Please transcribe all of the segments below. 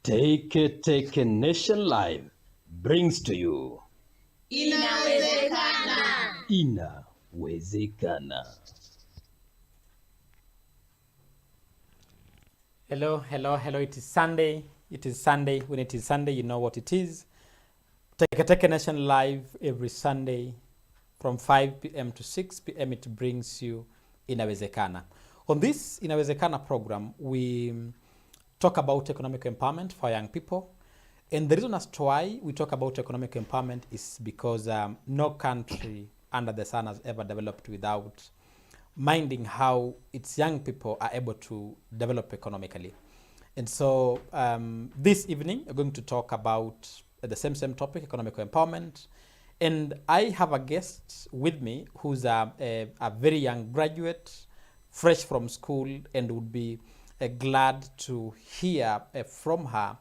Teketeke Nation Live brings to you Inawezekana. Inawezekana. Hello, hello, hello. It is Sunday. It is Sunday. When it is Sunday, you know what it is. Teketeke Nation Live every Sunday from 5 p.m. to 6 p.m. It brings you Inawezekana. On this Inawezekana program, we talk about economic empowerment for young people. And the reason as to why we talk about economic empowerment is because no country under the sun has ever developed without minding how its young people are able to develop economically. And so this evening, we're going to talk about the same topic, economic empowerment. And I have a guest with me who's a very young graduate, fresh from school, and would be glad to hear from her,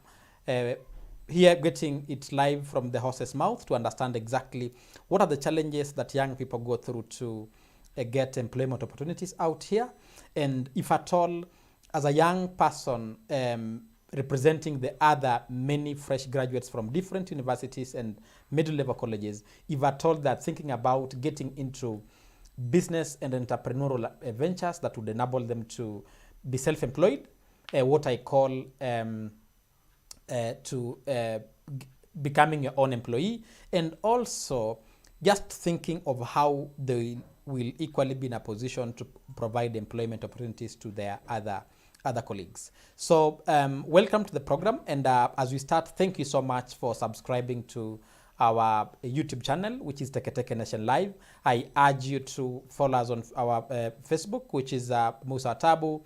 here getting it live from the horse's mouth to understand exactly what are the challenges that young people go through to get employment opportunities out here. And if at all, as a young person representing the other many fresh graduates from different universities and middle level colleges, if at all they're thinking about getting into business and entrepreneurial ventures that would enable them to be self-employed, what I call becoming your own employee, and also just thinking of how they will equally be in a position to provide employment opportunities to their other colleagues. So welcome to the program, and as we start, thank you so much for subscribing to our YouTube channel, which is Teketeke Nation Live. I urge you to follow us on our Facebook, which is Musa Tabu.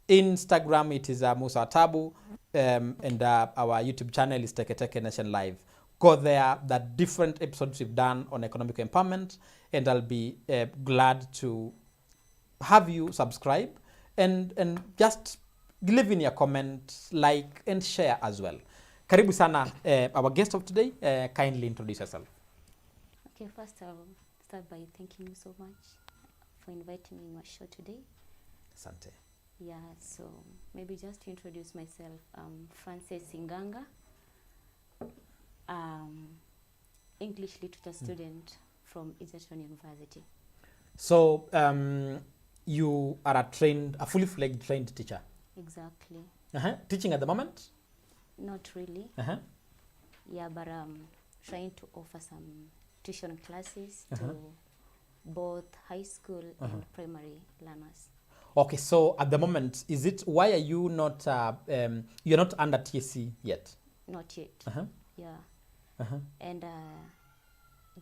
Instagram, it is Musa Tabu, and our YouTube channel is Teketeke Nation Live. Go there. The different episodes we've done on economic empowerment, and I'll be glad to have you subscribe and just leave in your comment, like, and share as well. Karibu sana, our guest of today. Kindly introduce yourself. Okay, first I'll start by thanking you so much for inviting me in my show today. Asante. Yeah, so maybe just to introduce myself, I'm Frances Singanga, English literature student from Egerton University. So you are a fully fledged trained teacher. Exactly. Teaching at the moment? Not really. Yeah, but I'm trying to offer some tuition classes to both high school and primary learners. Okay, so at the moment, why are you not, you're not under TSC yet? Not yet. Yeah. And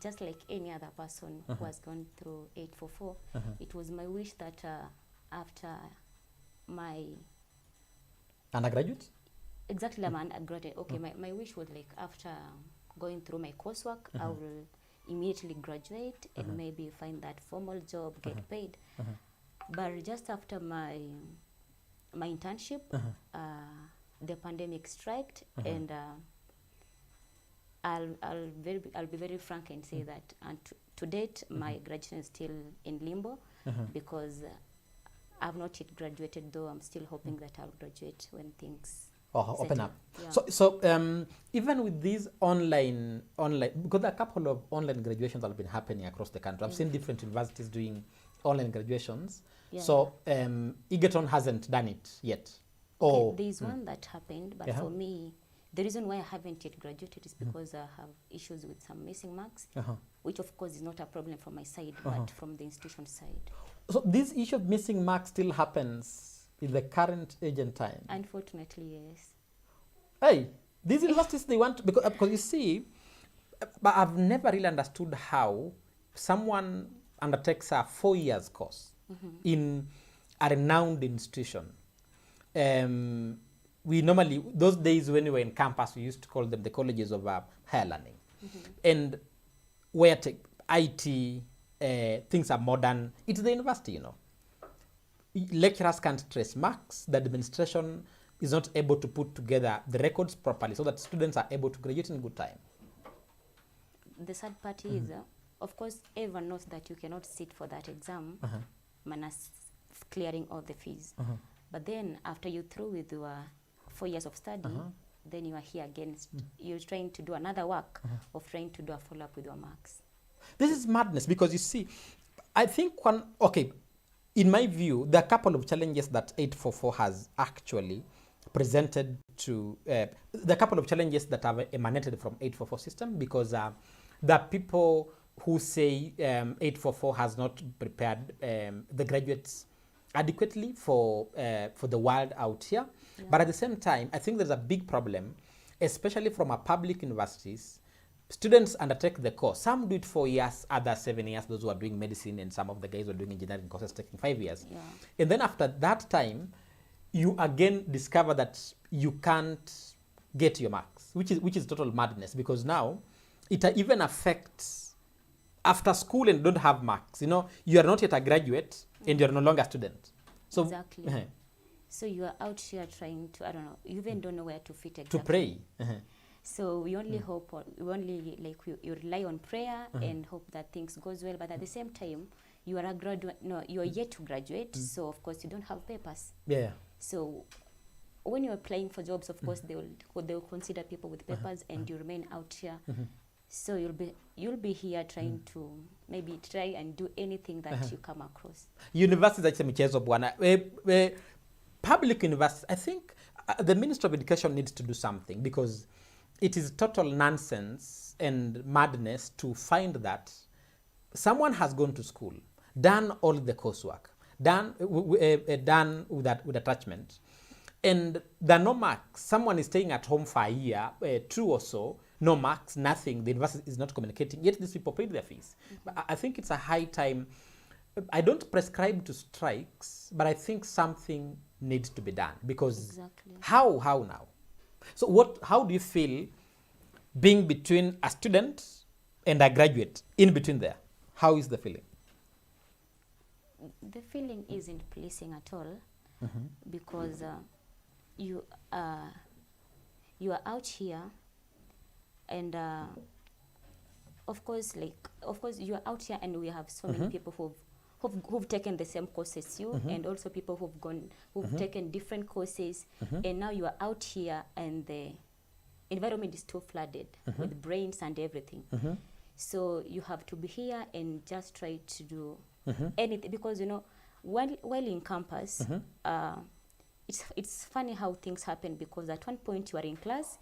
just like any other person who has gone through 844, it was my wish that after my... Undergraduate? Exactly, I'm undergraduate. Okay, my wish was like after going through my coursework, I will immediately graduate and maybe find that formal job, get paid. But just after my internship, the pandemic struck, and I'll be very frank and say that to date my graduation is still in limbo because I've not yet graduated, though I'm still hoping that I'll graduate when things open up. Yeah. So even with these online, because there are a couple of online graduations that have been happening across the country. I've seen different universities doing online graduations. Yeah. So Egerton hasn't done it yet. Okay, there's one that happened, but for me, the reason why I haven't yet graduated is because I have issues with some missing marks, which of course is not a problem from my side, but from the institution side. So this issue of missing marks still happens in the current age and time? Unfortunately, yes. Hey, these universities, they want, because you see, but I've never really understood how someone undertakes a 4 years course in a renowned institution. We normally, those days when we were in campus, we used to call them the colleges of higher learning. And where IT, things are modern, it's the university, you know. Lecturers can't trace marks. The administration is not able to put together the records properly so that students are able to graduate in good time. The sad part is, of course, everyone knows that you cannot sit for that exam minus clearing all the fees. But then after you through with your 4 years of study, then you are here against, you're trying to do another work of trying to do a follow-up with your marks. This is madness because you see, I think okay, in my view, there are a couple of challenges that 844 has actually presented to, there are a couple of challenges that have emanated from 844 system because there are people who say 844 has not prepared the graduates adequately for the world out here. Yeah. But at the same time, I think there's a big problem, especially from our public universities. Students undertake the course. Some do it 4 years, others 7 years, those who are doing medicine, and some of the guys who are doing engineering courses taking 5 years. Yeah. And then after that time, you again discover that you can't get your marks, which is total madness, because now it even affects after school and don't have marks. You know, you are not yet a graduate and you're no longer a student. So exactly. So you are out here trying to, I don't know, you even don't know where to fit exactly. To pray. So we only hope, we only you rely on prayer and hope that things goes well. But at the same time, you are a graduate. No, you are yet to graduate. So of course you don't have papers. Yeah. So when you're applying for jobs, of course they will consider people with papers, and you remain out here. So you'll be here trying to maybe try and do anything that you come across. Universities actually michezo bwana. Public universities, I think the Ministry of Education needs to do something, because it is total nonsense and madness to find that someone has gone to school, done all the coursework, done with attachment, and there are no marks. Someone is staying at home for a year, 2 or so, no marks, nothing. The university is not communicating, yet these people paid their fees. But I think it's a high time. I don't prescribe to strikes, but I think something needs to be done, because exactly. How now? So how do you feel being between a student and a graduate, in between there? How is the feeling? The feeling isn't pleasing at all, because you are out here, and of course you are out here, and we have so many people who've taken the same course as you, and also people who've taken different courses, and now you are out here, and the environment is too flooded with brains and everything. So you have to be here and just try to do anything, because you know, while in campus, it's funny how things happen, because at one point you are in class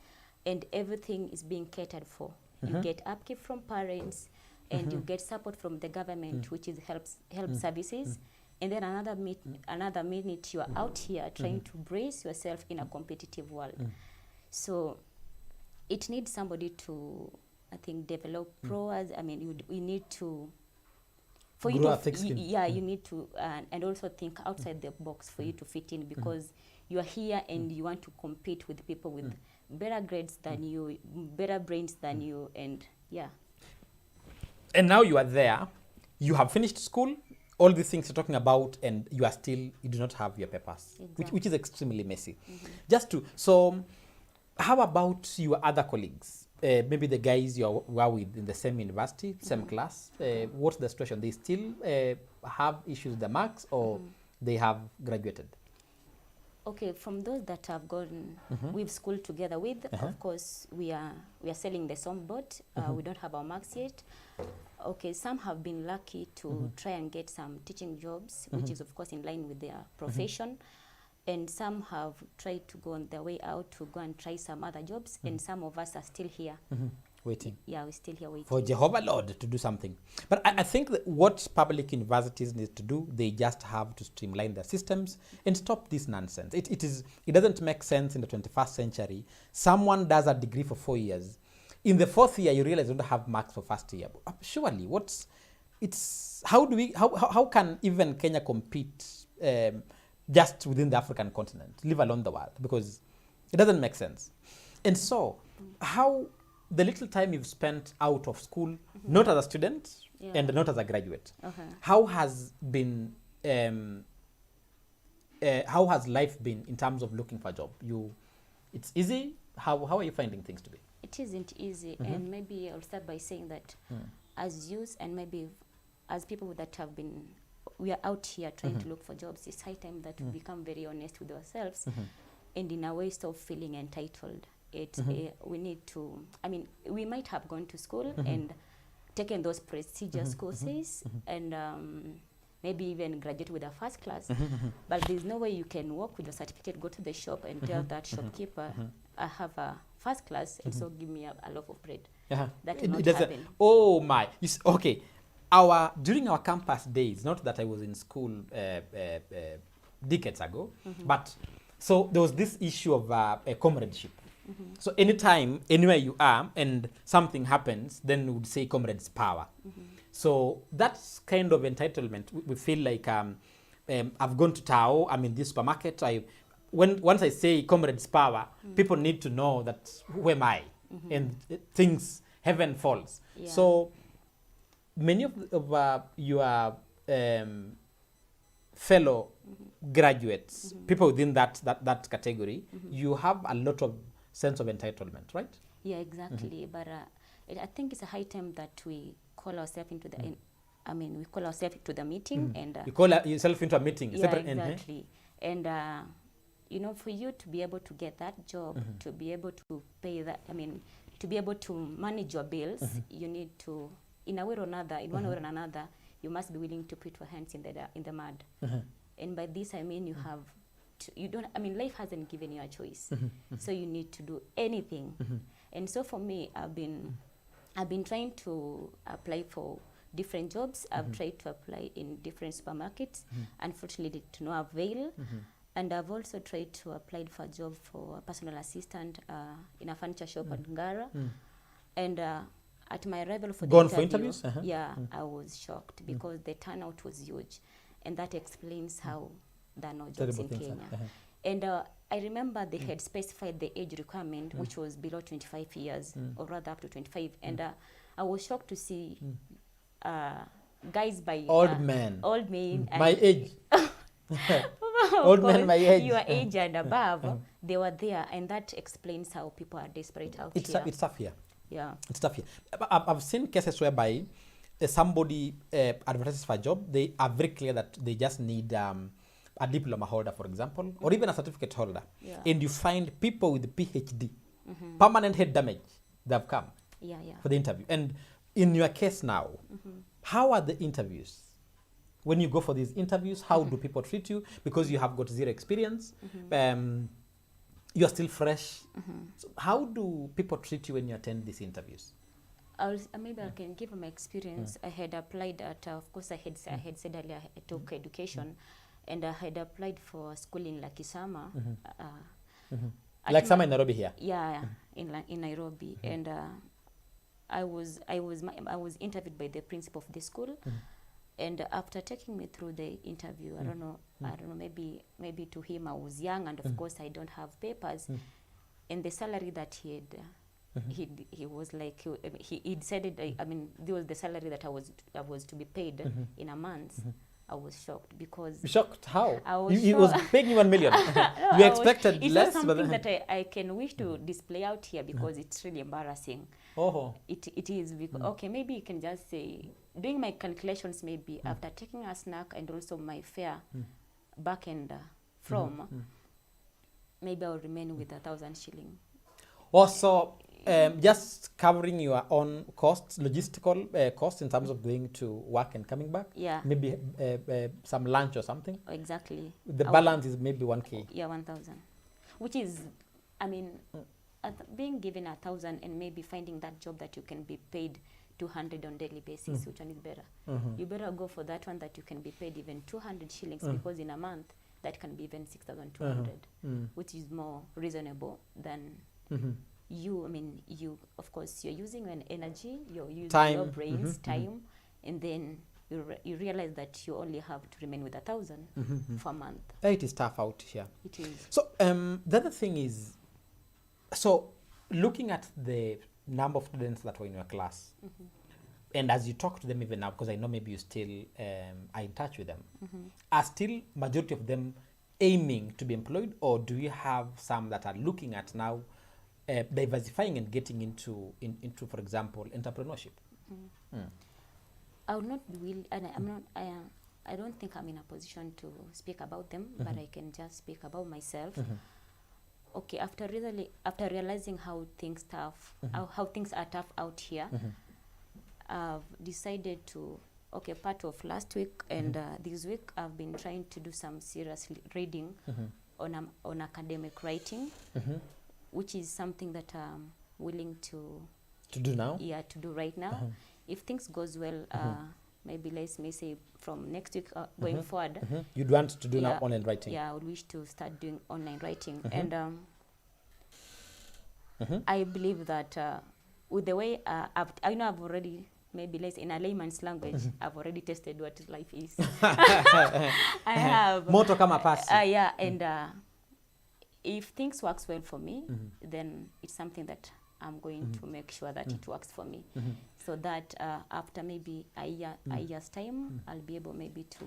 and everything is being catered for. You get upkeep from parents, and you get support from the government, which is help services, and then another minute you are out here trying to brace yourself in a competitive world. So it needs somebody to, I think, develop pros. I mean, you need to, for you to, you need to, and also think outside the box for you to fit in, because you are here and you want to compete with people with better grades than you, better brains than you, and yeah. And now you are there, you have finished school, all these things you're talking about, and you do not have your papers, exactly. which is extremely messy. So how about your other colleagues? Maybe the guys you were with in the same university, same class. What's the situation? They still have issues with the marks, or they have graduated? Okay, from those that have gone, we've schooled together with, of course, we are selling the same boat. We don't have our marks yet. Okay, some have been lucky to try and get some teaching jobs, which is of course in line with their profession. And some have tried to go on their way out to go and try some other jobs. And some of us are still here. Waiting. Yeah, we're still here waiting. For Jehovah Lord to do something. But I think that what public universities need to do, they just have to streamline their systems and stop this nonsense. It doesn't make sense in the 21st century. Someone does a degree for 4 years. In the 4th year, you realize you don't have marks for first year. Surely, how can even Kenya compete just within the African continent, leave alone the world? Because it doesn't make sense. And so, how the little time you've spent out of school, not as a student and not as a graduate, how has life been in terms of looking for a job? It's easy? How are you finding things to be? It isn't easy, and maybe I'll start by saying that as youth, and maybe as people that have been, we are out here trying to look for jobs, it's high time that we become very honest with ourselves, and in a way stop feeling entitled. we need to, I mean, we might have gone to school and taken those prestigious courses and maybe even graduate with a first class, but there's no way you can walk with a certificate, go to the shop and tell that shopkeeper, I have a first class and so give me a loaf of bread. That will not happen. Oh my, okay. During our campus days, not that I was in school decades ago, but so there was this issue of a comradeship. So anytime, anywhere you are, and something happens, then we would say comrades power. So that's kind of entitlement. We feel like I've gone to Tao, I'm in this supermarket. Once I say comrades power, people need to know that who am I, and heaven falls. Yeah. So many of your fellow graduates, people within that category, you have a lot of sense of entitlement, right? Yeah, exactly. But I think it's a high time that we call ourselves into the, we call ourselves to the meeting and... you call yourself into a meeting. Yeah, exactly. And, you know, for you to be able to get that job, to be able to pay that, to be able to manage your bills, you need to, in a way or another, in one way or another, you must be willing to put your hands in the mud. And by this, I mean you have to, life hasn't given you a choice. So you need to do anything. And so for me, I've been trying to apply for different jobs. I've tried to apply in different supermarkets. Unfortunately, to no avail. And I've also tried to apply for a job for a personal assistant in a furniture shop at Ngara. And at my arrival for the interview, for interviews? I was shocked because the turnout was huge. And that explains how there are no jobs in Kenya. And I remember they had specified the age requirement, which was below 25 years, or rather up to 25. And I was shocked to see guys by... Old men. My age. Old men my age. Your age and above, they were there. And that explains how people are desperate out here. It's tough here. Yeah. It's tough here. I've seen cases whereby somebody advertises for a job. They are very clear that they just need a diploma holder, for example, or even a certificate holder. Yeah. And you find people with PhD, permanent head damage, they've come for the interview. And in your case now, how are the interviews? When you go for these interviews, how do people treat you? Because you have got zero experience, you are still fresh. So how do people treat you when you attend these interviews? Maybe I can give my experience. I had applied at, of course, I had said earlier I took education, and I had applied for school in Lakisama. Lakisama in Nairobi here? Yeah, in Nairobi. And I was interviewed by the principal of the school. And after taking me through the interview, I don't know, maybe to him I was young, and of course I don't have papers. And the salary that he was like, he'd said it, there was the salary that I was to be paid in a month. I was shocked because... Shocked? How? He was paying you 1 million. No, you expected it's less? It's not something that I can wish to display out here because it's really embarrassing. Oh. It is because, okay, maybe you can just say, doing my calculations maybe after taking a snack and also my fare back and from, maybe I'll remain with 1,000 shilling. Also, just covering your own costs, logistical costs in terms of going to work and coming back? Yeah. Maybe some lunch or something? Exactly. The balance is maybe 1K? Yeah, 1,000. Which is, being given 1,000 and maybe finding that job that you can be paid 200 on daily basis, which one is better? You better go for that one that you can be paid even 200 shillings because in a month that can be even 6,200, which is more reasonable than you, of course, you're using an energy, you're using time. Your brains, time, and then you realize that you only have to remain with 1,000 for a month. It is tough out here. It is. So the other thing is, so looking at the number of students that were in your class, and as you talk to them even now, because I know maybe you still are in touch with them, are still majority of them aiming to be employed, or do you have some that are looking at now diversifying and getting into for example, entrepreneurship? I would not will, and I'm not. I don't think I'm in a position to speak about them, but I can just speak about myself. okay, after realizing how things tough, how things are tough out here, I've decided to, okay, part of last week and this week I've been trying to do some serious reading on academic writing, which is something that I'm willing to do now. Yeah, to do right now. If things goes well, maybe let me say from next week going forward. You'd want to do now online writing. Yeah, I would wish to start doing online writing, and I believe that with the way I know I've already, maybe less in a layman's language, I've already tested what life is. I have More to come past. Yeah, and if things works well for me, then it's something that I'm going to make sure that it works for me, so that after maybe a year's time, I'll be able maybe to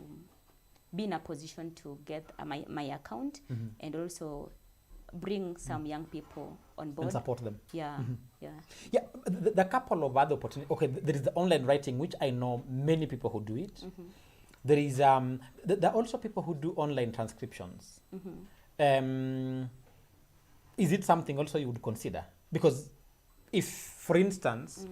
be in a position to get my account and also bring some young people on board and support them. Yeah, yeah. Yeah, the couple of other opportunities. Okay, there is the online writing, which I know many people who do it. There is there are also people who do online transcriptions. Is it something also you would consider? Because if, for instance,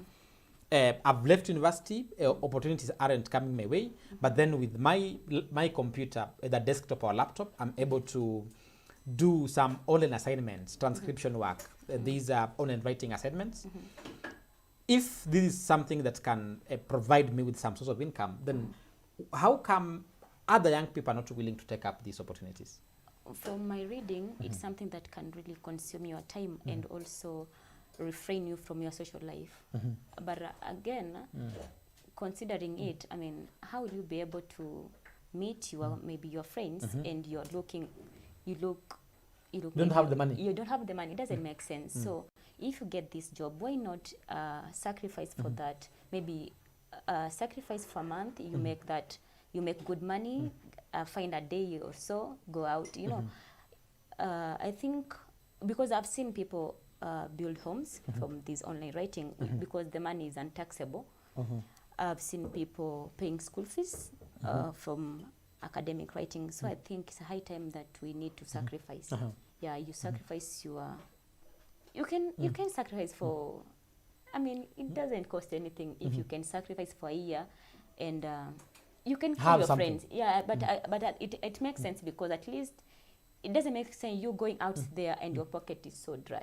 I've left university, opportunities aren't coming my way, but then with my computer, either desktop or laptop, I'm able to do some online assignments, transcription work. These are online writing assignments. If this is something that can provide me with some source of income, then how come other young people are not willing to take up these opportunities? From my reading, it's something that can really consume your time and also refrain you from your social life. But again, considering it, I mean, how will you be able to meet your maybe your friends and you don't have the money. You don't have the money. It doesn't make sense. So if you get this job, why not sacrifice for that? Maybe sacrifice for a month. You make that. You make good money. Find a day or so. Go out. You know. I think because I've seen people build homes from this online writing because the money is untaxable. I've seen people paying school fees from academic writing. So I think it's a high time that we need to sacrifice. Yeah, you sacrifice your. You can sacrifice for. I mean, it doesn't cost anything if you can sacrifice for a year, and you can call your friends. Yeah, but it makes sense because at least it doesn't make sense you going out there and your pocket is so dry.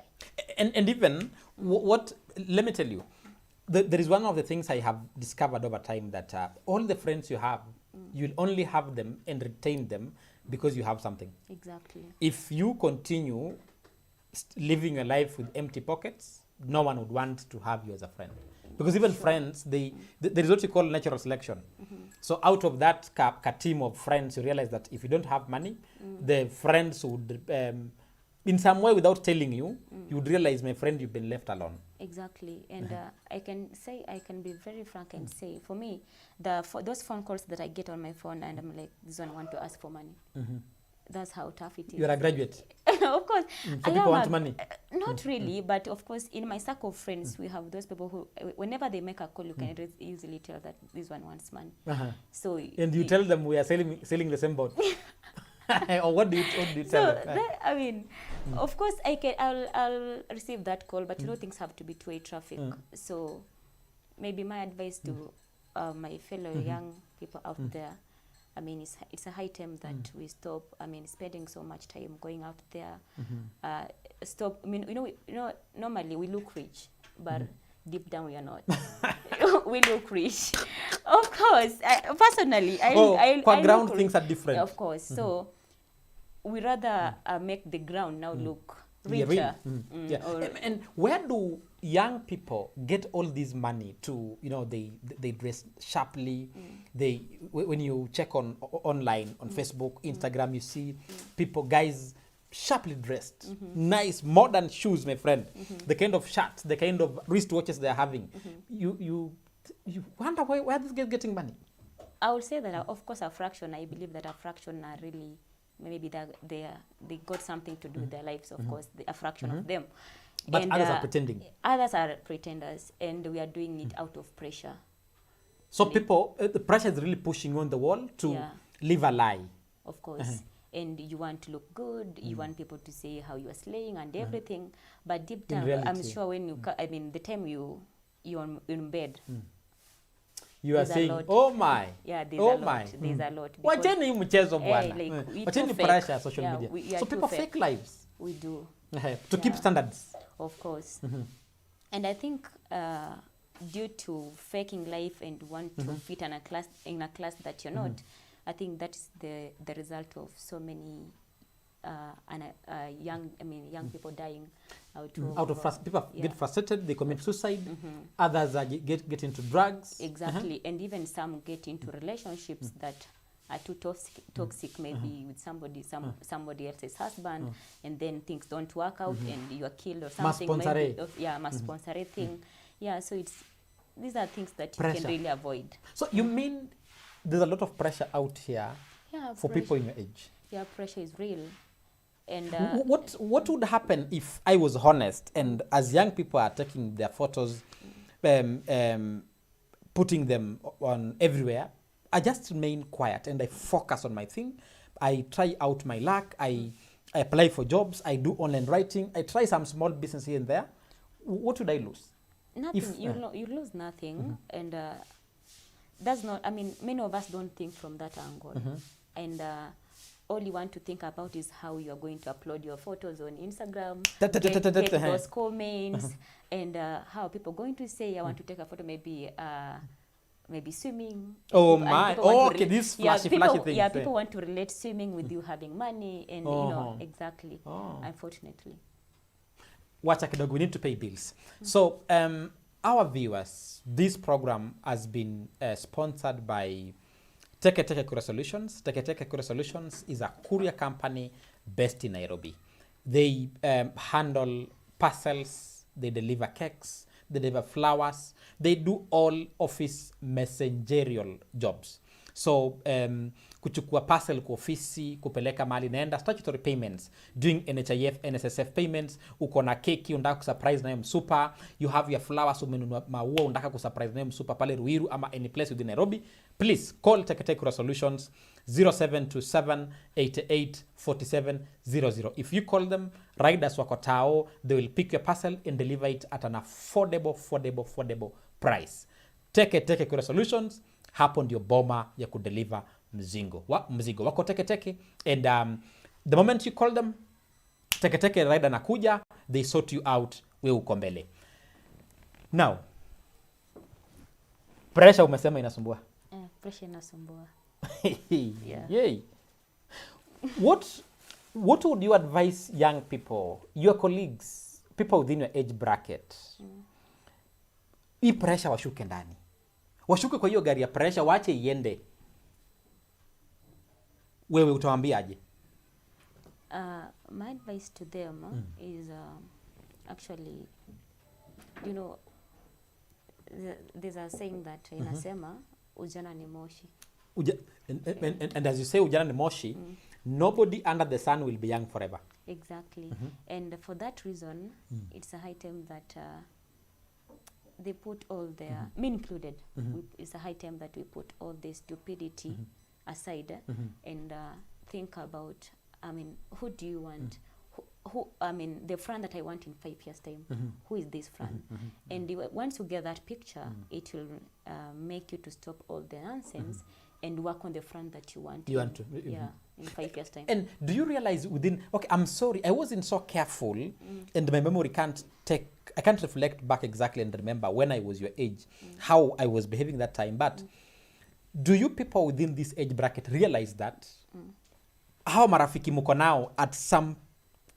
And even what let me tell you, there is one of the things I have discovered over time that all the friends you have, you'll only have them and retain them because you have something. Exactly. If you continue living your life with empty pockets, no one would want to have you as a friend. Because even friends, there is what you call natural selection. So out of that team of friends, you realize that if you don't have money, the friends would, in some way without telling you, you would realize, my friend, you've been left alone. Exactly. And I can be very frank and say, for me, for those phone calls that I get on my phone and I'm like, this one I want to ask for money. That's how tough it is. You're a graduate. Of course. So people want money. Not really, but of course, in my circle of friends, we have those people who, whenever they make a call, you can easily tell that this one wants money. So and you tell them we are selling the same boat. Or what do you tell them? That, I mean, of course, I'll receive that call, but you know things have to be two-way traffic. So maybe my advice to my fellow young people out there, I mean, it's a high time that we stop. I mean, spending so much time going out there. Stop. I mean, you know, normally we look rich, but deep down we are not. We look rich. Of course, personally, I ground look things are different. Of course, so we rather make the ground now look richer. And where do young people get all this money to, they dress sharply, when you check online on Facebook, Instagram, you see people, guys sharply dressed, nice modern shoes, my friend, the kind of shirts, the kind of wristwatches they're having. You wonder where this guys getting money. I would say that of course a fraction, I believe that a fraction are really, maybe they got something to do with their lives, of course, a fraction of them. But and others are pretending. Others are pretenders, and we are doing it out of pressure. So people, the pressure is really pushing you on the wall to live a lie. Of course. and you want to look good, you want people to say how you are slaying and everything, but deep In down, I'm reality. sure when you, I mean, the time you're in bed, You are there's a saying, lot. oh my, yeah, there's oh a lot. my. There's a lot. because, Wacheni hii mchezo eh, bwana. like, we Wacheni too fake. pressure social Yeah, media. we are So too people fake. fake lives We do. to keep Yeah. standards. Of course. And I think due to faking life and want to fit in a class that you're not, I think that's the result of so many young people dying Out of people yeah. get frustrated, they commit suicide. Others are get into drugs. Exactly. And even some get into relationships that are too toxic maybe with somebody else's husband, and then things don't work out and you are killed or something. Maybe sponsor thing. Yeah, so these are things that you can really avoid. So you mean there's a lot of pressure out here for people in your age? Yeah, pressure is real. And what would happen if I was honest and as young people are taking their photos, putting them on everywhere, I just remain quiet and I focus on my thing. I try out my luck. I apply for jobs. I do online writing. I try some small business here and there. What would I lose? Nothing. You lose nothing. And that's not, I mean, many of us don't think from that angle. And all you want to think about is how you're going to upload your photos on Instagram, get those comments, and how people are going to say, I want to take a photo, maybe swimming. Oh people, my! Okay, these flashy things. Yeah, people want to relate swimming with you having money, and you know, exactly. Unfortunately. Wacha kidogo, we need to pay bills. So, our viewers, this program has been sponsored by Teketeke Courier Solutions. Teketeke Courier Solutions is a courier company based in Nairobi. They handle parcels, they deliver cakes, they deliver flowers, they do all office messengerial jobs. So kuchukua parcel kwa ofisi, kupeleka mali naenda, statutory payments, doing NHIF, NSSF payments, uko na keki unataka kusurprise nayo msupa, you have your flowers, umenunua maua unataka kusurprise nayo msupa pale Ruiru ama any place within Nairobi, please call Teketeke Courier Solutions 0727 88 47 00. If you call them, riders wako tao, they will pick your parcel and deliver it at an affordable price. Teketeke Courier Solutions, hapo ndio boma ya kudeliver mzigo wako Teketeke. And the moment you call them, Teketeke rider nakuja, they sort you out, we uko mbele. Now, pressure umesema inasumbua. Pressure inasumbua. Yeah. Yay. What would you advise young people, your colleagues, people within your age bracket? Hii pressure washuke ndani. Washuke kwa hiyo gari ya pressure, waache iende. Wewe utawaambiaje? My advice to them is actually, you know, there's a saying that inasema ujana ni moshi. And as you say, ujana ni moshi, nobody under the sun will be young forever. Exactly. And for that reason, it's a high time that they put all their, me included, it's a high time that we put all this stupidity aside and think about, I mean, who do you want? Who I mean, the friend that I want in 5 years' time, who is this friend? And once you get that picture, it will make you to stop all the nonsense and work on the friend that you want. You want to? Yeah, in 5 years' time. And do you realize within, okay, I'm sorry, I wasn't so careful and my memory I can't reflect back exactly and remember when I was your age, how I was behaving that time. But do you people within this age bracket realize that how marafiki muko nao at some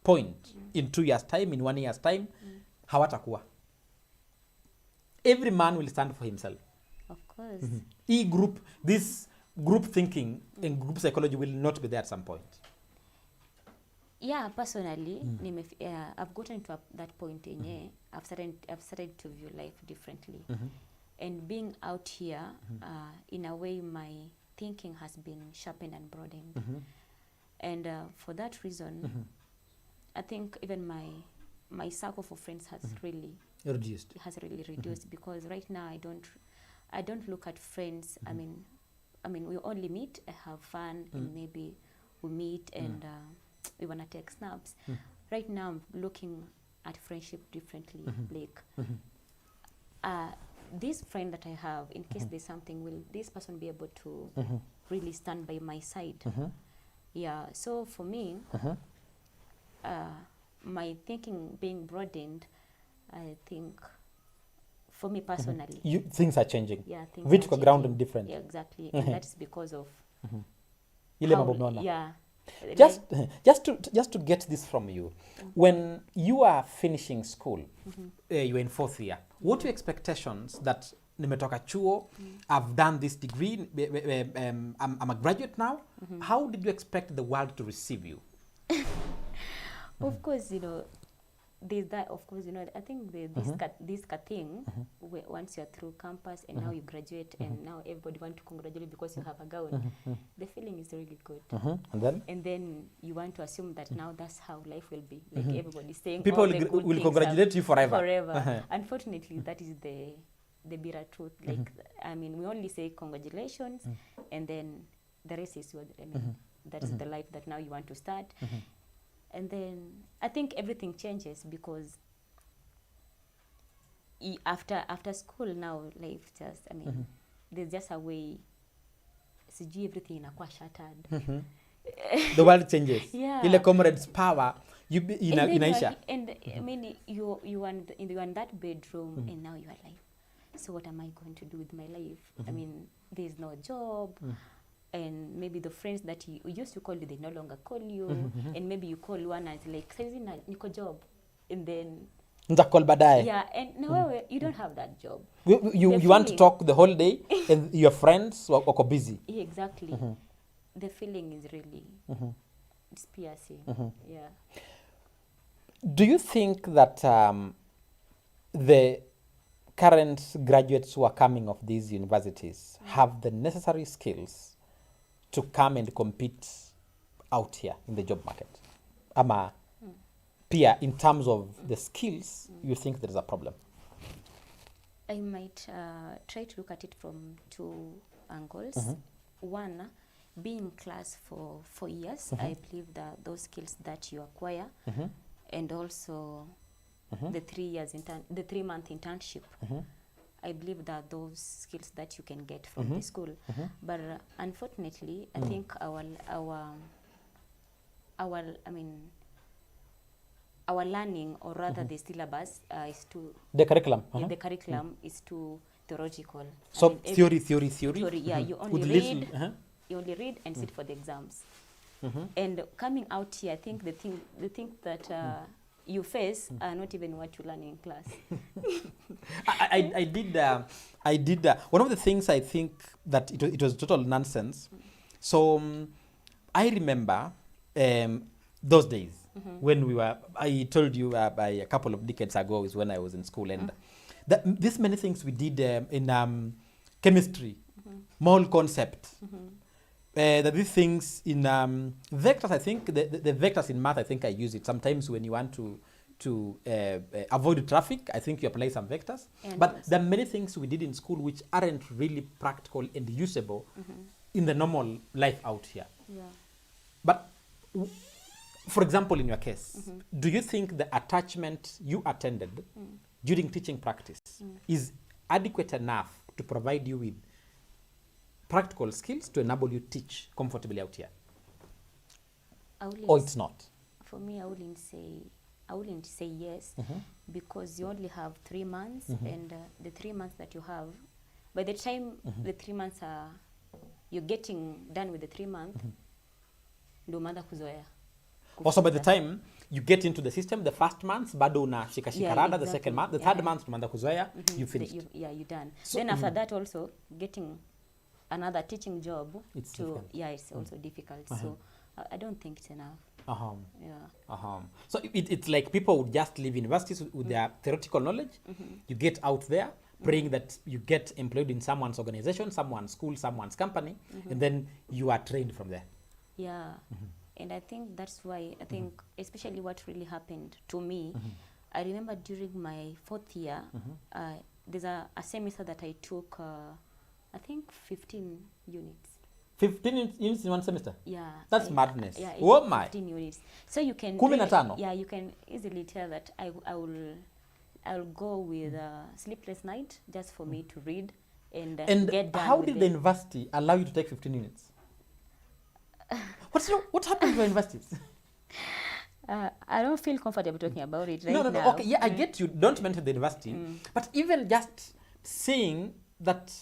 point in 2 years time, in 1 year's time, hawatakuwa? Every man will stand for himself. Of course. This group thinking and group psychology will not be there at some point. Yeah, personally, I've gotten to that point in I've started to view life differently. And being out here, in a way, my thinking has been sharpened and broadened. And for that reason, I think even my circle for friends has really reduced because right now I don't look at friends. I mean we only meet, I have fun, and maybe we meet and we want to take snaps. Right now, I'm looking at friendship differently. Like, this friend that I have, in case there's something, will this person be able to really stand by my side? Yeah, so for me, my thinking being broadened, I think, for me personally, Things are changing. yeah, things Vitu are kwa ground changing. and different. Yeah, exactly. And that's because of Ile how, mambo mnaona. yeah. Just just to get this from you, when you are finishing school, you're in 4th year, what are your expectations that nimetoka chuo, I've done this degree, I'm a graduate now, how did you expect the world to receive you? Of course, you know, there's that, of course, you know, I think this thing, where once you're through campus and now you graduate and now everybody want to congratulate because you have a gown, the feeling is really good. And then you want to assume that now that's how life will be. Like everybody's saying People all the good will things congratulate you forever. Forever. Unfortunately, that is the bitter truth. Like, I mean, we only say congratulations and then the rest is what, I mean, that is the life that now you want to start. And then I think everything changes because after school now, life just, I mean, there's just a way, sijui everything inakuwa shattered. The world changes. Yeah. Ile comrades power, inaisha. And I mean, you are in that bedroom and now you are like, so what am I going to do with my life? I mean, there's no job. And maybe the friends that you used to call you, they no longer call you. And maybe you call one and it's like, saizi niko job. And then Ntakol baadaye. yeah, and no, you don't have that job. You want to talk the whole day and your friends wako busy. Yeah, exactly. The feeling is really it's piercing. Yeah. Do you think that the current graduates who are coming of these universities have the necessary skills to come and compete out here in the job market? Ama pia, in terms of the skills, you think there is a problem? I might try to look at it from two angles. One, being in class for 4 years, I believe that those skills that you acquire, and also the 3-month internship, I believe that those skills that you can get from the school. But unfortunately, I think our learning, or rather the syllabus, is too, The curriculum. the curriculum is too theoretical. So I mean, theory. yeah, you only With read, little, you only read and sit for the exams. And coming out here, I think the thing that you face are not even what you learn in class. I did one of the things I think that it was total nonsense. So I remember those days when I told you by a couple of decades ago is when I was in school, and this many things we did in chemistry, mole concept. These things in vectors, I think the vectors in math, I think I use it sometimes when you want to avoid traffic. I think you apply some vectors. And but there are many things we did in school which aren't really practical and usable in the normal life out here. Yeah. But for example, in your case, do you think the attachment you attended during teaching practice is adequate enough to provide you with practical skills to enable you to teach comfortably out here? Or it's not? For me, I wouldn't say yes, because you only have 3 months, and the 3 months that you have, by the time the 3 months are, you're getting done with the 3 months, ndo umeanza kuzoea. Also, by the time you get into the system, the first month, bado unashika rada, the second month, the third month, umeanza kuzoea, you finished. You're done. So, then after that also, getting another teaching job, it's also difficult. So I don't think it's enough. So it's like people would just leave universities with their theoretical knowledge. You get out there praying that you get employed in someone's organization, someone's school, someone's company, and then you are trained from there. Yeah. And I think that's why, I think, especially what really happened to me, I remember during my 4th year, there's a semester that I took, I think 15 units. 15 units in one semester? Yeah. That's madness. Yeah, Oh it's my. 15 units. So you can 15. yeah, you can easily tell that I'll go with a sleepless night just for me to read and And get done how with did it. the university allow you to take 15 units? What happened to your universities? I don't feel comfortable talking about it right No. now. Okay, yeah, I get you. Don't mention the university. But even just seeing that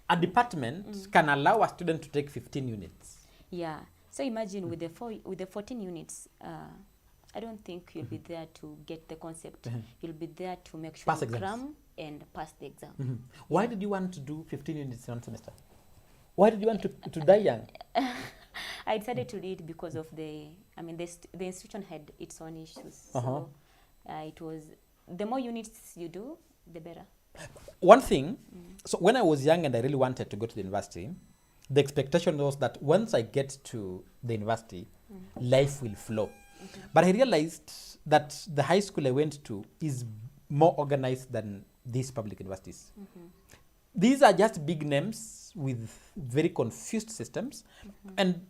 a department can allow a student to take 15 units. Yeah. So imagine with the 14 units, I don't think you'll be there to get the concept. You'll be there to make sure Pass you exams. cram and pass the exam. Why did you want to do 15 units in one semester? Why did you want to die young? I decided to read because of the institution had its own issues. So it was, the more units you do, the better. One thing, so when I was young and I really wanted to go to the university, the expectation was that once I get to the university, life will flow. But I realized that the high school I went to is more organized than these public universities. These are just big names with very confused systems. And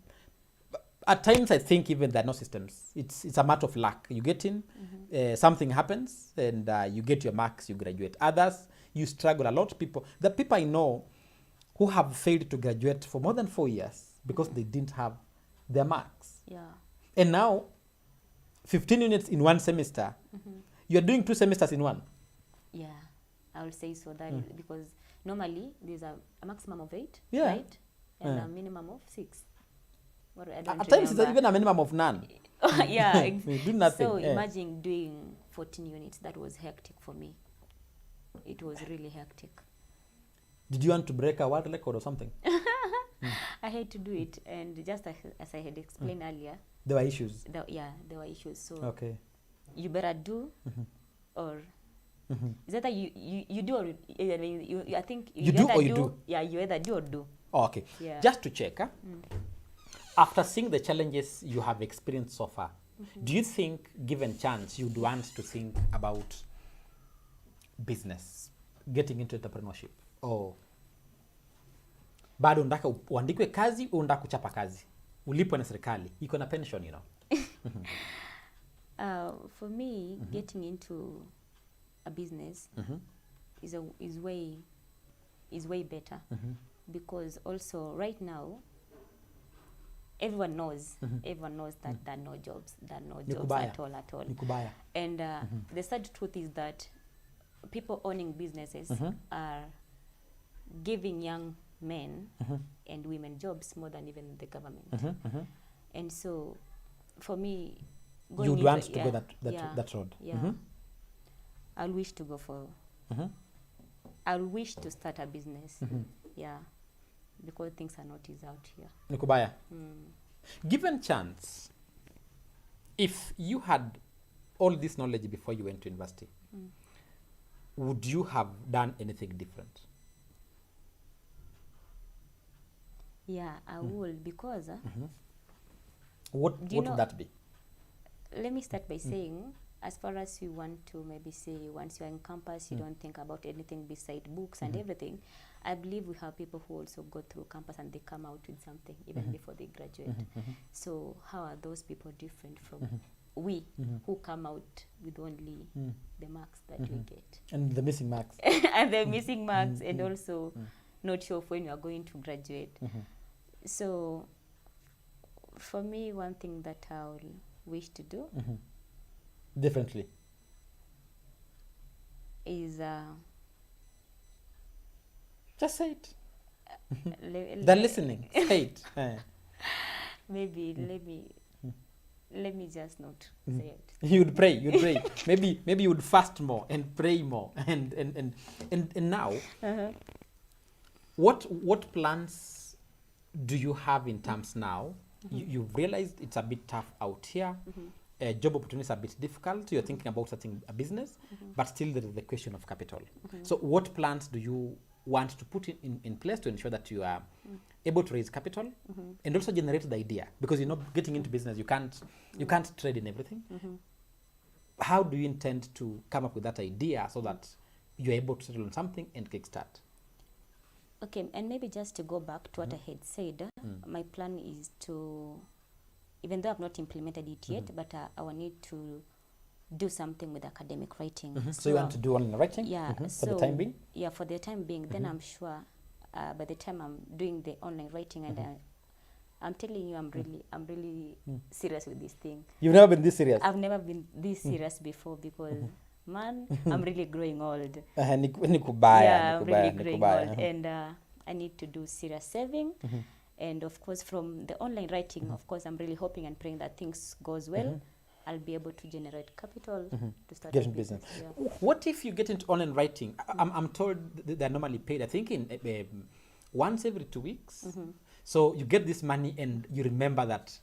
at times I think even there are no systems. It's a matter of luck. You get in, something happens, and you get your marks, you graduate. Others, you struggle. A lot of people, the people I know who have failed to graduate for more than 4 years because they didn't have their marks. Yeah. And now, 15 units in one semester, you're doing 2 semesters in one. Yeah, I will say so. That is because normally there's a maximum of 8, Yeah. right? And a minimum of 6. What I don't At times, it's remember. even a minimum of none. Yeah. You do nothing. So imagine doing 14 units. That was hectic for me. It was really hectic. Did you want to break a world record or something? I had to do it, and just as I had explained earlier, There were issues. there were issues. So Okay. you better do, or is that you do or I think You do either or you do? Yeah, you either do or do. Oh, okay. Yeah. Just to check, after seeing the challenges you have experienced so far, do you think, given chance, you'd want to think about business, getting into entrepreneurship? Or bado unataka uandikwe kazi au unataka kuchapa kazi? Ulipwe na serikali. Iko na pension, you know. For me, getting into a business is way better because also right now everyone knows that there are no jobs, Nikubaya. at all. Nikubaya. And the sad truth is that people owning businesses are giving young men and women jobs more than even the government. And so for me, You'd into- want to yeah, go that yeah, road. Yeah. I'll wish to go for I'll wish to start a business. Yeah. Because things are not easy out here. Nikubaya. Given chance, if you had all this knowledge before you went to university, would you have done anything different? Yeah, I will because What Do you would know- that be? let me start by saying, as far as you want to maybe say once you're in campus you don't think about anything beside books and everything, I believe we have people who also go through campus and they come out with something even before they graduate. So how are those people different from we who come out with only the marks that we get And the missing marks. and the missing marks and also not sure of when you are going to graduate. So for me, one thing that I will wish to do Differently. is Just say it. le- They're le- listening. Say it. maybe let me just not say it. You'd pray. Maybe you'd fast more and pray more. And now, what plans do you have in terms now? You've realized it's a bit tough out here. Job opportunities are a bit difficult. You're thinking about starting a business, but still there is the question of capital. So what plans do you want to put in place to ensure that you are able to raise capital and also generate the idea? Because getting into business, you can't trade in everything. How do you intend to come up with that idea so that you're able to settle on something and kickstart? Okay, and maybe just to go back to what I had said, my plan is to, even though I've not implemented it yet, but I will need to do something with academic writing. So you want to do online writing? Yeah. For the time being? Yeah, for the time being. Then I'm sure by the time I'm doing the online writing, and I'm telling you, I'm really serious with this thing. You've never been this serious? I've never been this serious before because, man, I'm really growing old. Nikubaya, I'm really growing old, and I need to do serious saving. And of course, from the online writing, of course, I'm really hoping and praying that things goes well. I'll be able to generate capital to start Get a in business. Yeah. What if you get into online writing? I'm told they're normally paid, I think, in once every 2 weeks. So you get this money and you remember that,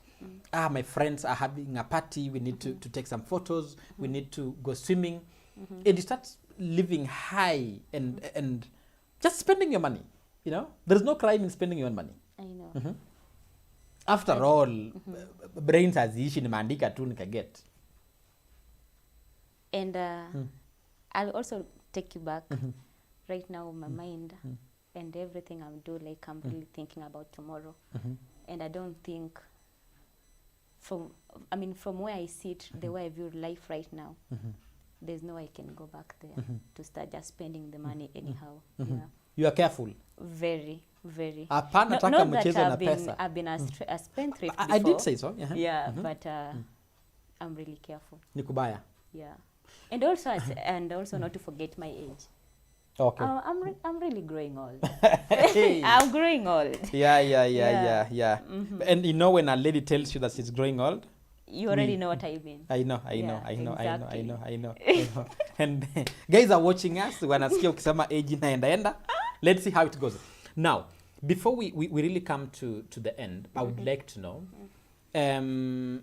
my friends are having a party, we need to take some photos, we need to go swimming. And you start living high and just spending your money. You know, there's no crime in spending your own money. I know. After all, brains haziishi nimeandika tu nikaget. And I'll also take you back. Right now, my mind and everything I'm doing, like I'm really thinking about tomorrow. And I don't think from where I sit, the way I view life right now, there's no way I can go back there to start just spending the money anyhow. Yeah. You are careful. Very, very. Hapana Not taka that mchezo na pesa. I've been a spendthrift before. I did say so. Yeah, but I'm really careful. Nikubaya. Yeah. And also not to forget my age. Okay. I'm really growing old. Hey. I'm growing old. Yeah. And you know when a lady tells you that she's growing old? You already know what I mean. I know. Exactly. And guys are watching us, wanasikia ukisema age inaenda. Let's see how it goes. Now, before we really come to the end, I would like to know the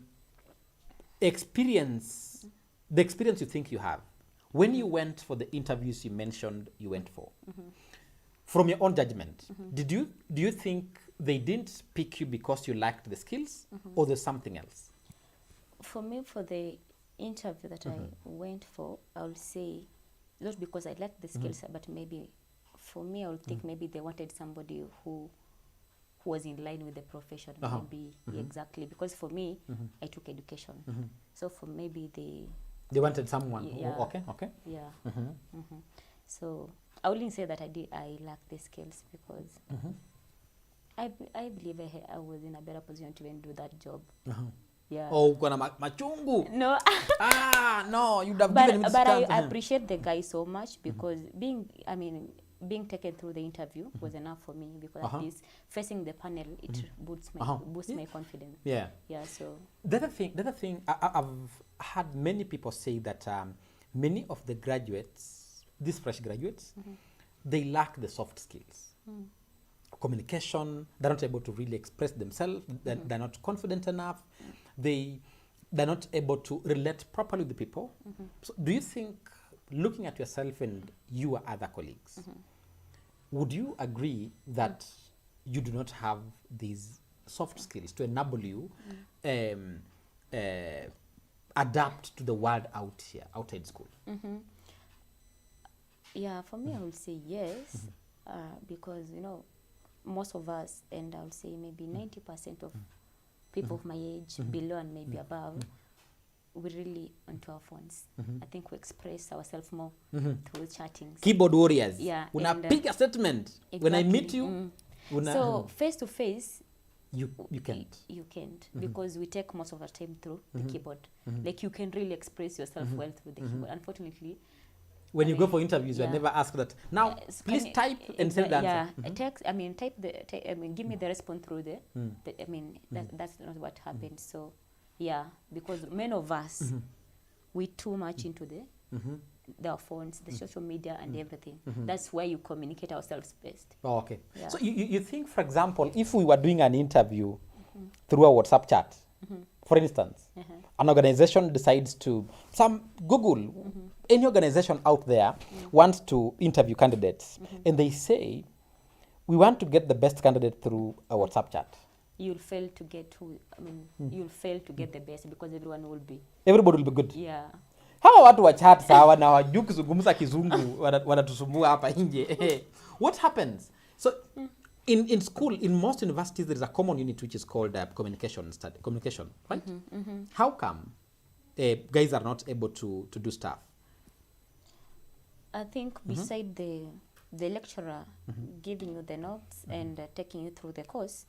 experience you think you have. When you went for the interviews you mentioned you went for, from your own judgment, do you think they didn't pick you because you lacked the skills, or there's something else? For me, for the interview that I went for, I would say, not because I lacked the skills, but maybe for me, I would think maybe they wanted somebody who was in line with the profession, maybe exactly. Because for me, I took education, so for maybe they wanted someone. Yeah. Okay. Yeah. So I wouldn't say that I lacked the skills because I believe I was in a better position to even do that job. Yeah. Oh, kuna machungu. No. No, you'd have given him the But I chance. appreciate the guy so much because being taken through the interview was enough for me because at least facing the panel, it boosts my confidence. Yeah. Yeah. So The other thing, I've had many people say that many of the graduates, these fresh graduates, they lack the soft skills. Communication, they're not able to really express themselves, they're not confident enough, they're not able to relate properly with the people. So do you think, looking at yourself and your other colleagues, would you agree that you do not have these soft skills to enable you adapt to the world out here, outside school? yeah, for me, I would say yes, because most of us, and I would say maybe 90% of people of my age, below and maybe above, we really onto our phones. I think we express ourselves more through chatting. Keyboard warriors. Yeah. Unapiga statement. When I meet you, so face to face, you can't. You can't because we take most of our time through the keyboard. Like you can really express yourself well through the keyboard. Unfortunately, when you go for interviews, you're never asked that. Now, please type and send the answer. Give me the response through that's not what happened. So, yeah, because many of us, we too much into their phones, the social media and everything. That's where you communicate ourselves best. Oh, okay. Yeah. So you think, for example, if we were doing an interview through a WhatsApp chat, for instance, an organization decides to, Google, any organization out there wants to interview candidates, and they say, we want to get the best candidate through a WhatsApp chat. You'll fail to get you'll fail to get the best because everybody will be good. Yeah. Hawa watu wa chat sawa na wajui kuzungumza kizungu wanatusumbua hapa nje. What happens So in school, in most universities, there is a common unit which is called communication, right? How come guys are not able to do stuff? I think beside the lecturer giving you the notes and taking you through the course,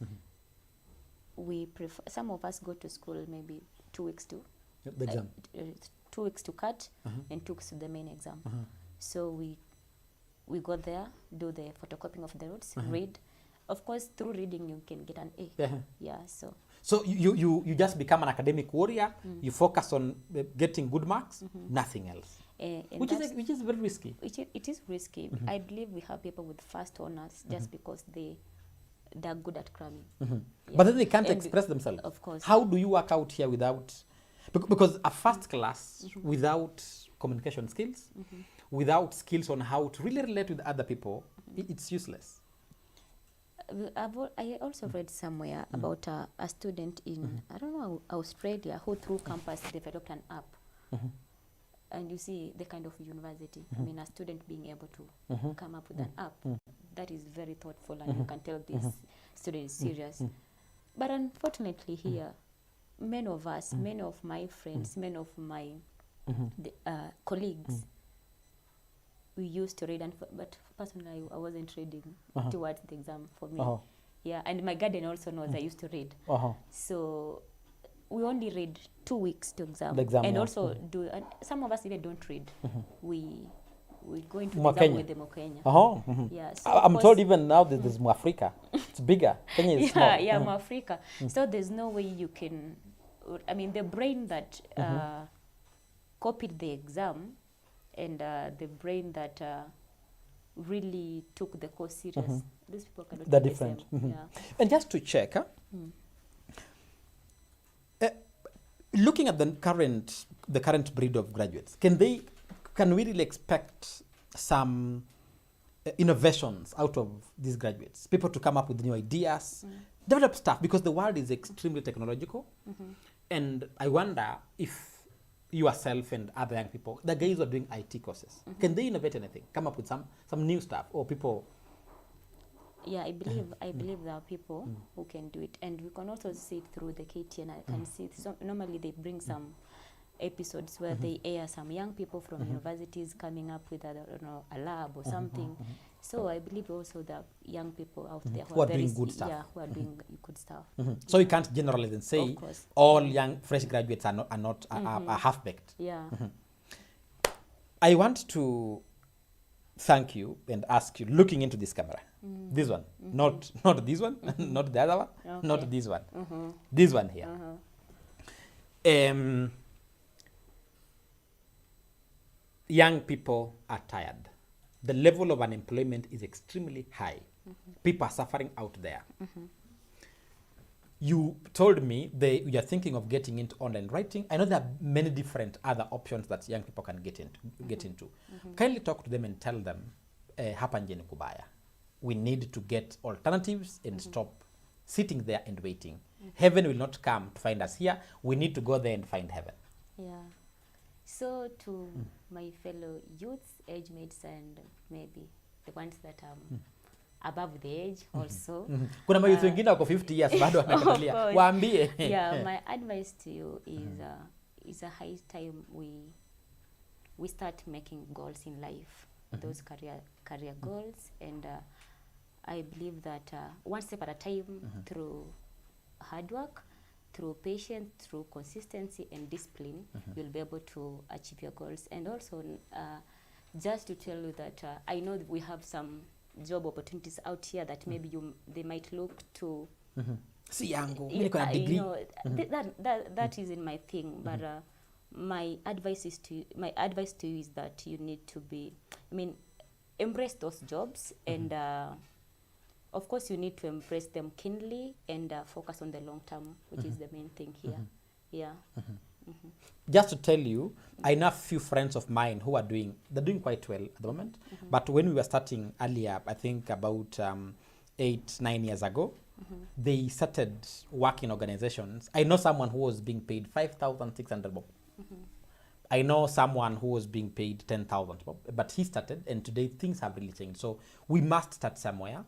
we prefer, some of us go to school maybe 2 weeks to The exam. 2 weeks to cut and 2 weeks to the main exam. So we go there, do the photocopying of the notes, read. Of course, through reading you can get an A. Yeah, so You just become an academic warrior. You focus on getting good marks, nothing else, and which is very risky. it is risky. I believe we have people with first honors just because they're good at cramming. Yeah. But then they can't And express themselves. Of course. How do you work out here without, because a first class without communication skills, without skills on how to really relate with other people, it's useless. I also read somewhere about a student in, I don't know, Australia, who through campus developed an app. And you see the kind of university, I mean, a student being able to come up with an app, that is very thoughtful, and you can tell this student is serious. But unfortunately here, many of us, many of my friends, many of my colleagues, we used to read, but personally I wasn't reading towards the exam for me. Yeah, and my guardian also knows I used to read. So we only read 2 weeks to exam, and also do. And some of us even don't read. We go into the exam with the Mokenya. Yeah, so I'm told even now that there's Africa. It's bigger. Kenya is small. Yeah, Africa. So there's no way you can. I mean, the brain that copied the exam, and the brain that really took the course serious. These people cannot They're be the different. same. Yeah. And just to check, looking at the current breed of graduates, can we really expect some innovations out of these graduates? People to come up with new ideas, develop stuff, because the world is extremely technological. And I wonder if yourself and other young people, the guys who are doing IT courses, can they innovate anything, come up with some new stuff, or people? Yeah, I believe there are people who can do it, and we can also see it through the KTN. I can see normally they bring some episodes where they air some young people from universities coming up with a lab or something. So I believe also that young people out there who are doing good stuff. Yeah, who are doing good stuff. So you can't generalize and say all young fresh graduates are half-baked. Yeah. I want to thank you and ask you, looking into this camera, this one, not this one, not the other one, not this one, this one here. Young people are tired. The level of unemployment is extremely high. People are suffering out there. You told me you are thinking of getting into online writing. I know there are many different other options that young people can get into. Kindly talk to them and tell them, hapa nje ni kubaya. We need to get alternatives and stop sitting there and waiting. Heaven will not come to find us here. We need to go there and find heaven. Yeah. So to my fellow youths, age mates, and maybe the ones that are above the age also. Kuna mayouth wengine wako 50 years bado wanakatalia. Waambie. Yeah, my advice to you is a high time we start making goals in life, those career goals, and I believe that one step at a time, through hard work, through patience, through consistency and discipline, you'll be able to achieve your goals. And also, just to tell you that I know that we have some job opportunities out here that maybe they might look to. Si yangu, mimi niko na degree. That isn't my thing, but my advice to you is that you need to embrace those jobs, and of course you need to embrace them keenly and focus on the long term, which is the main thing here. Yeah. Just to tell you, I know a few friends of mine who are doing quite well at the moment. But when we were starting earlier, I think about 8-9 years ago, they started working organizations. I know someone who was being paid 5,600 bob. I know someone who was being paid 10,000, but he started, and today things have really changed. So we must start somewhere,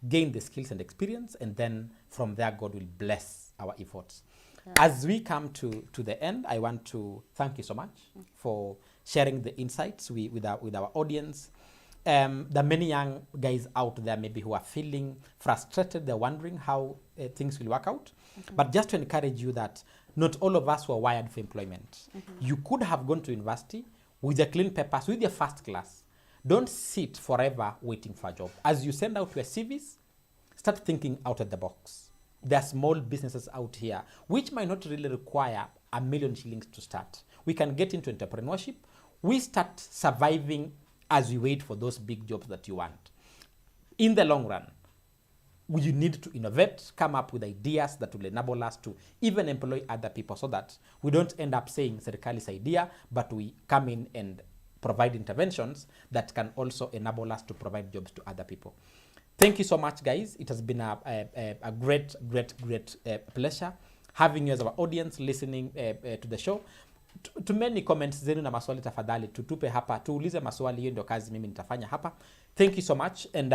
gain the skills and experience, and then from there, God will bless our efforts. Yeah. As we come to the end, I want to thank you so much for sharing the insights with our audience. There are many young guys out there maybe who are feeling frustrated. They're wondering how things will work out. But just to encourage you that not all of us were wired for employment. You could have gone to university with your clean papers, with your first class. Don't sit forever waiting for a job. As you send out your CVs, start thinking out of the box. There are small businesses out here which might not really require $1 million shillings to start. We can get into entrepreneurship. We start surviving as we wait for those big jobs that you want. In the long run, you need to innovate, come up with ideas that will enable us to even employ other people, so that we don't end up saying serikali's idea, but we come in and provide interventions that can also enable us to provide jobs to other people. Thank you so much, guys. It has been a great pleasure having you as our audience, listening to the show. Tumeni comments zenu na maswali tafadhali, tutupe hapa, tuulize maswali, hiyo ndio kazi mimi nitafanya hapa. Thank you so much, and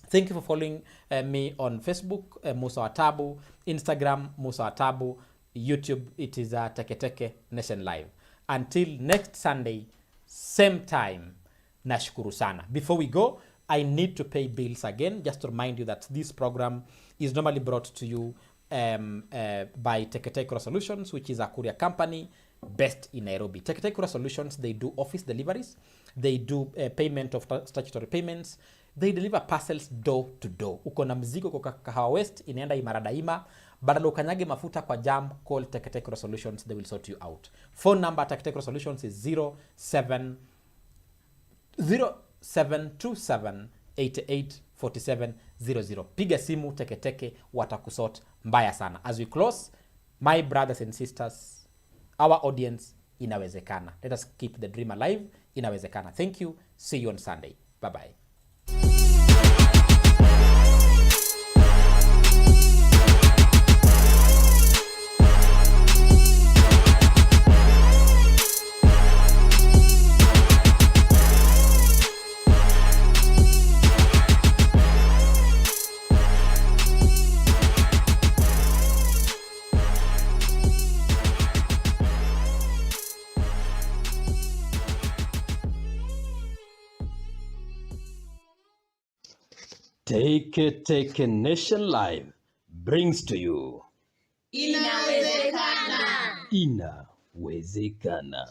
thank you for following me on Facebook, Musa Watabu, Instagram, Musa Watabu, YouTube, it is Teketeke Nation Live. Until next Sunday, same time, nashukuru sana. Before we go, I need to pay bills again, just to remind you that this program is normally brought to you by Teketeke Solutions, which is a courier company based in Nairobi. Teketeke Solutions, they do office deliveries, they do payment of statutory payments, they deliver parcels door to door. Uko na mzigo kwa Kahawa West, inaenda Imara Daima, badala ukanyage mafuta kwa jam, call Teketeke Solutions, they will sort you out. Phone number Teketeke Solutions is 0727884700. Piga simu Teketeke, watakusort mbaya sana. As we close, my brothers and sisters, our audience, inawezekana. Let us keep the dream alive. Inawezekana. Thank you. See you on Sunday. Bye-bye. Teketeke Nation Live brings to you Inawezekana. Inawezekana.